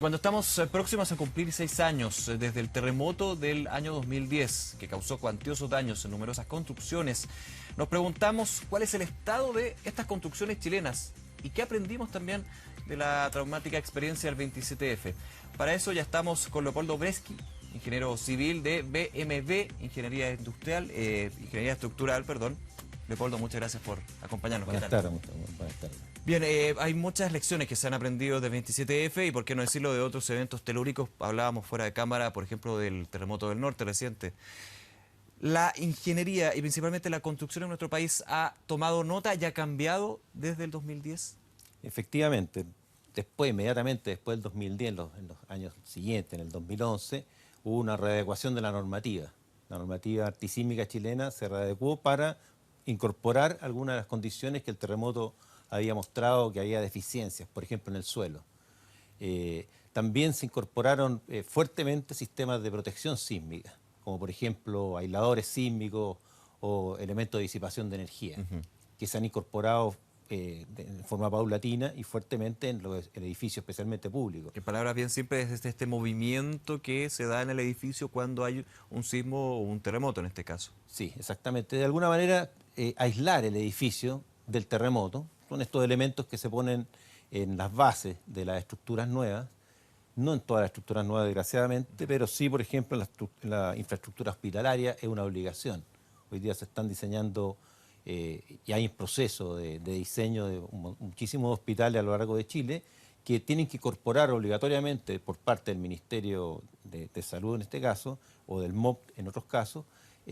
Cuando estamos próximos a cumplir 6 años desde el terremoto del año 2010, que causó cuantiosos daños en numerosas construcciones, nos preguntamos cuál es el estado de estas construcciones chilenas y qué aprendimos también de la traumática experiencia del 27F. Para eso ya estamos con Leopoldo Bresky, ingeniero civil de BMB, Ingeniería Estructural, perdón. Leopoldo, muchas gracias por acompañarnos. Buenas tardes. Buenas tardes. Bien, hay muchas lecciones que se han aprendido del 27F y por qué no decirlo de otros eventos telúricos. Hablábamos fuera de cámara, por ejemplo, del terremoto del norte reciente. La ingeniería y principalmente la construcción en nuestro país ha tomado nota y ha cambiado desde el 2010. Efectivamente, inmediatamente después del 2010, en los años siguientes, en el 2011, hubo una readecuación de la normativa. La normativa antisísmica chilena se readecuó para incorporar algunas de las condiciones que el terremoto había mostrado que había deficiencias, por ejemplo en el suelo. También se incorporaron fuertemente sistemas de protección sísmica, como por ejemplo aisladores sísmicos o elementos de disipación de energía, que se han incorporado de forma paulatina y fuertemente en los edificios, especialmente públicos. En palabras bien simples, es este movimiento que se da en el edificio cuando hay un sismo o un terremoto en este caso. Sí, exactamente. De alguna manera, aislar el edificio del terremoto son estos elementos que se ponen en las bases de las estructuras nuevas, no en todas las estructuras nuevas, desgraciadamente, pero sí, por ejemplo, en la infraestructura hospitalaria es una obligación. Hoy día se están diseñando y hay un proceso de diseño de muchísimos hospitales a lo largo de Chile que tienen que incorporar obligatoriamente por parte del Ministerio de Salud en este caso, o del MOP en otros casos,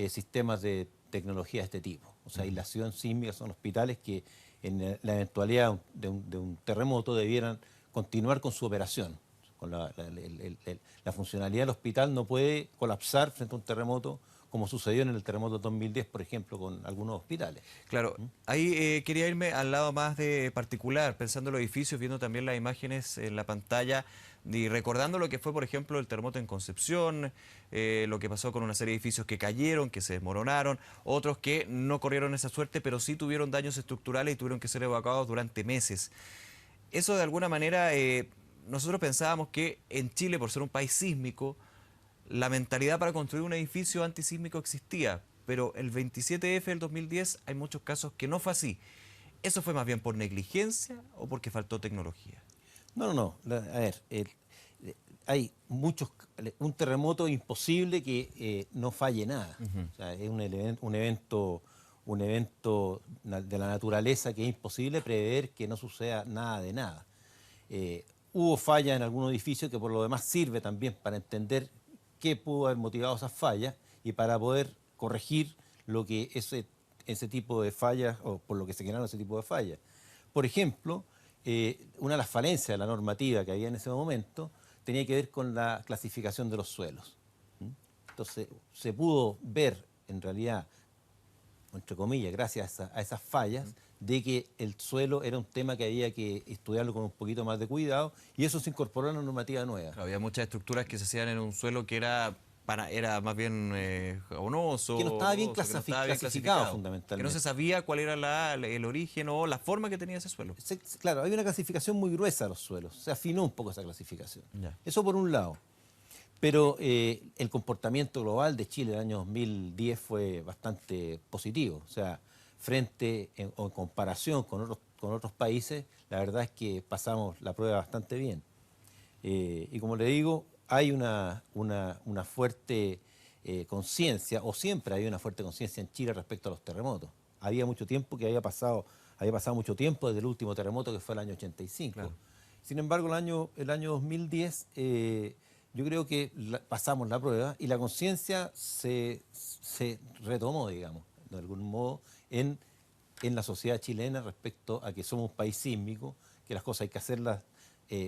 sistemas de tecnología de este tipo. O sea, aislación sísmica son hospitales que en la eventualidad de un terremoto debieran continuar con su operación. Con la funcionalidad del hospital no puede colapsar frente a un terremoto como sucedió en el terremoto de 2010, por ejemplo, con algunos hospitales. Claro, ahí quería irme al lado más de particular, pensando en los edificios, viendo también las imágenes en la pantalla y recordando lo que fue, por ejemplo, el terremoto en Concepción, lo que pasó con una serie de edificios que cayeron, que se desmoronaron, otros que no corrieron esa suerte, pero sí tuvieron daños estructurales y tuvieron que ser evacuados durante meses. Eso de alguna manera, nosotros pensábamos que en Chile, por ser un país sísmico, la mentalidad para construir un edificio antisísmico existía, pero el 27F del 2010 hay muchos casos que no fue así. ¿Eso fue más bien por negligencia o porque faltó tecnología? No. A ver, hay un terremoto imposible que no falle nada. O sea, es un evento de la naturaleza que es imposible prever que no suceda nada de nada. Hubo fallas en algunos edificios que por lo demás sirve también para entender qué pudo haber motivado esas fallas y para poder corregir lo que ese tipo de fallas o por lo que se generaron ese tipo de fallas. Por ejemplo, una de las falencias de la normativa que había en ese momento tenía que ver con la clasificación de los suelos. Entonces, se pudo ver, en realidad, entre comillas, gracias a esas fallas, de que el suelo era un tema que había que estudiarlo con un poquito más de cuidado y eso se incorporó en la normativa nueva. Había muchas estructuras que se hacían en un suelo que era más bien jabonoso. Que no estaba bien clasificado fundamentalmente. Que no se sabía cuál era el origen o la forma que tenía ese suelo. Claro, hay una clasificación muy gruesa de los suelos, se afinó un poco esa clasificación. Ya. Eso por un lado. Pero el comportamiento global de Chile en el año 2010 fue bastante positivo. O sea, en comparación con otros países, la verdad es que pasamos la prueba bastante bien. Y como le digo, hay una fuerte conciencia, o siempre hay una fuerte conciencia en Chile respecto a los terremotos. Había mucho tiempo que había pasado mucho tiempo desde el último terremoto que fue el año 85. Claro. Sin embargo, el año 2010... yo creo que pasamos la prueba y la conciencia se retomó, digamos, de algún modo, en la sociedad chilena respecto a que somos un país sísmico, que las cosas hay que hacerlas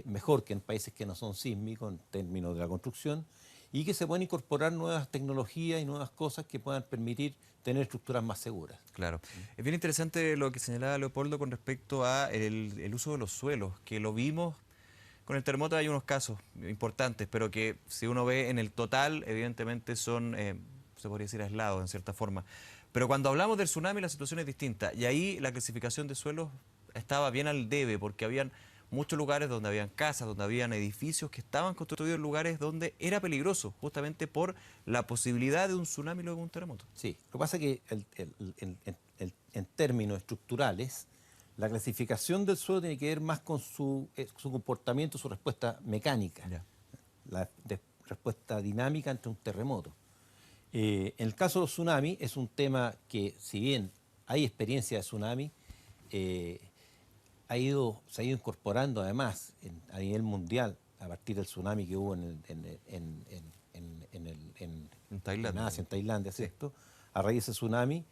mejor que en países que no son sísmicos en términos de la construcción, y que se pueden incorporar nuevas tecnologías y nuevas cosas que puedan permitir tener estructuras más seguras. Claro. Es bien interesante lo que señalaba Leopoldo con respecto a el uso de los suelos, que lo vimos. Con el terremoto hay unos casos importantes, pero que si uno ve en el total, evidentemente son, se podría decir, aislados en cierta forma. Pero cuando hablamos del tsunami la situación es distinta y ahí la clasificación de suelos estaba bien al debe porque habían muchos lugares donde habían casas, donde habían edificios que estaban construidos en lugares donde era peligroso, justamente por la posibilidad de un tsunami luego de un terremoto. Sí, lo que pasa es que en términos estructurales, la clasificación del suelo tiene que ver más con su comportamiento, su respuesta mecánica, Ya. respuesta dinámica ante un terremoto. En el caso de los tsunamis es un tema que, si bien hay experiencia de tsunami, se ha ido incorporando además a nivel mundial a partir del tsunami que hubo en Tailandia. Asia, en Tailandia, ¿cierto? A raíz de ese tsunami,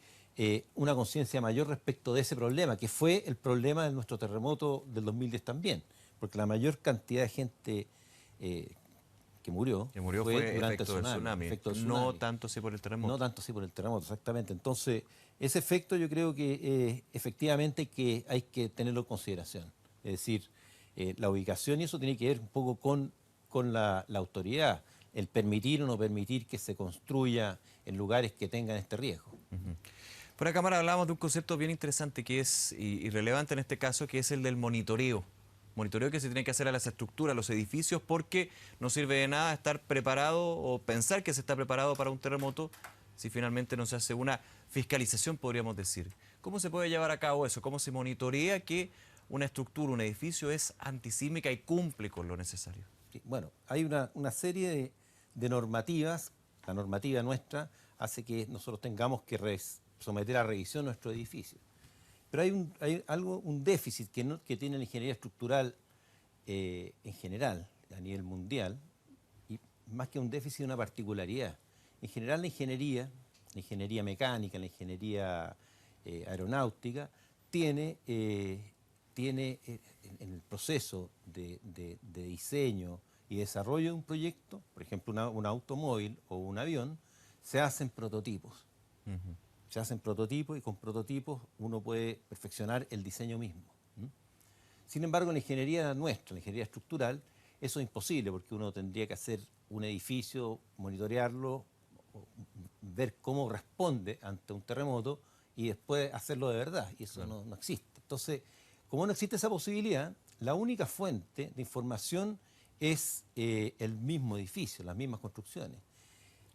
una conciencia mayor respecto de ese problema, que fue el problema de nuestro terremoto del 2010 también, porque la mayor cantidad de gente que murió fue durante efecto del tsunami, no tanto sí por el terremoto. No tanto sí por el terremoto, exactamente. Entonces, ese efecto yo creo que efectivamente hay que tenerlo en consideración. Es decir, la ubicación y eso tiene que ver un poco con la autoridad, el permitir o no permitir que se construya en lugares que tengan este riesgo. Por acá, Cámara, hablábamos de un concepto bien interesante que es irrelevante en este caso, que es el del monitoreo. Monitoreo que se tiene que hacer a las estructuras, a los edificios, porque no sirve de nada estar preparado o pensar que se está preparado para un terremoto si finalmente no se hace una fiscalización, podríamos decir. ¿Cómo se puede llevar a cabo eso? ¿Cómo se monitorea que una estructura, un edificio es antisísmica y cumple con lo necesario? Sí, bueno, hay una serie de normativas. La normativa nuestra hace que nosotros tengamos que someter a revisión nuestro edificio. Pero hay un déficit que tiene la ingeniería estructural en general, a nivel mundial, y más que un déficit, una particularidad. En general, la ingeniería mecánica, la ingeniería aeronáutica, tiene en el proceso de diseño y desarrollo de un proyecto, por ejemplo, un automóvil o un avión, se hacen prototipos. Se hacen prototipos y con prototipos uno puede perfeccionar el diseño mismo. Sin embargo, en la ingeniería nuestra, la ingeniería estructural, eso es imposible porque uno tendría que hacer un edificio, monitorearlo, ver cómo responde ante un terremoto y después hacerlo de verdad. Y eso no existe. Entonces, como no existe esa posibilidad, la única fuente de información es el mismo edificio, las mismas construcciones.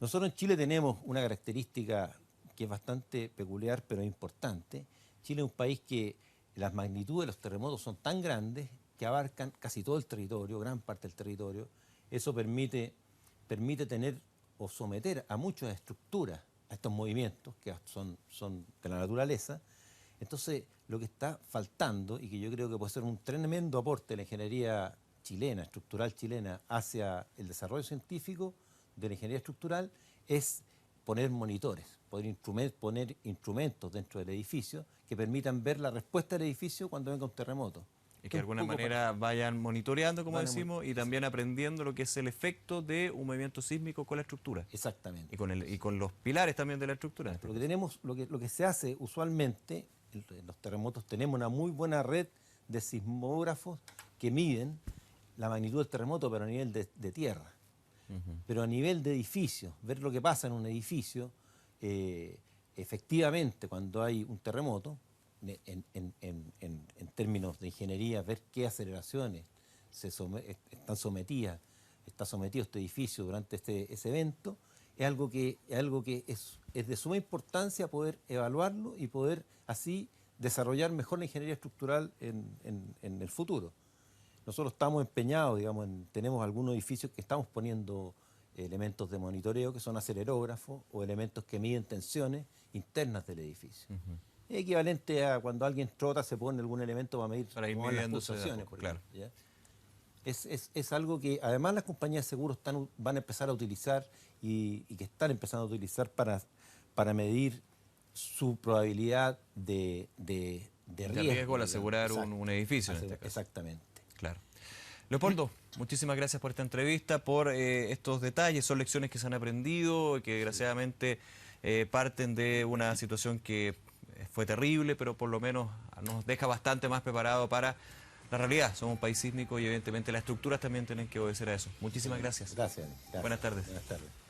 Nosotros en Chile tenemos una característica que es bastante peculiar, pero importante. Chile es un país que las magnitudes de los terremotos son tan grandes que abarcan casi todo el territorio, gran parte del territorio. Eso permite tener o someter a muchas estructuras a estos movimientos que son de la naturaleza. Entonces, lo que está faltando, y que yo creo que puede ser un tremendo aporte de la ingeniería chilena, estructural chilena, hacia el desarrollo científico de la ingeniería estructural, es poner monitores, poner instrumentos dentro del edificio que permitan ver la respuesta del edificio cuando venga un terremoto. Y que de alguna manera vayan monitoreando, como decimos, y también aprendiendo lo que es el efecto de un movimiento sísmico con la estructura. Exactamente. Y con los pilares también de la estructura. Lo que se hace usualmente, en los terremotos tenemos una muy buena red de sismógrafos que miden la magnitud del terremoto, pero a nivel de tierra. Pero a nivel de edificio, ver lo que pasa en un edificio, efectivamente cuando hay un terremoto, en términos de ingeniería, ver qué aceleraciones está sometido este edificio durante ese evento, es algo que es de suma importancia poder evaluarlo y poder así desarrollar mejor la ingeniería estructural en el futuro. Nosotros estamos empeñados, digamos, tenemos algunos edificios que estamos poniendo elementos de monitoreo que son acelerógrafos o elementos que miden tensiones internas del edificio. Es equivalente a cuando alguien trota, se pone algún elemento para medir ir las pulsaciones. Claro. ¿Ya? Es algo que además las compañías de seguros van a empezar a utilizar y que están empezando a utilizar para medir su probabilidad de riesgo al asegurar un edificio. En este caso. Exactamente. Claro. Leopoldo, muchísimas gracias por esta entrevista, por estos detalles. Son lecciones que se han aprendido, que desgraciadamente parten de una situación que fue terrible, pero por lo menos nos deja bastante más preparado para la realidad. Somos un país sísmico y evidentemente las estructuras también tienen que obedecer a eso. Muchísimas gracias. Gracias. Buenas tardes. Buenas tardes.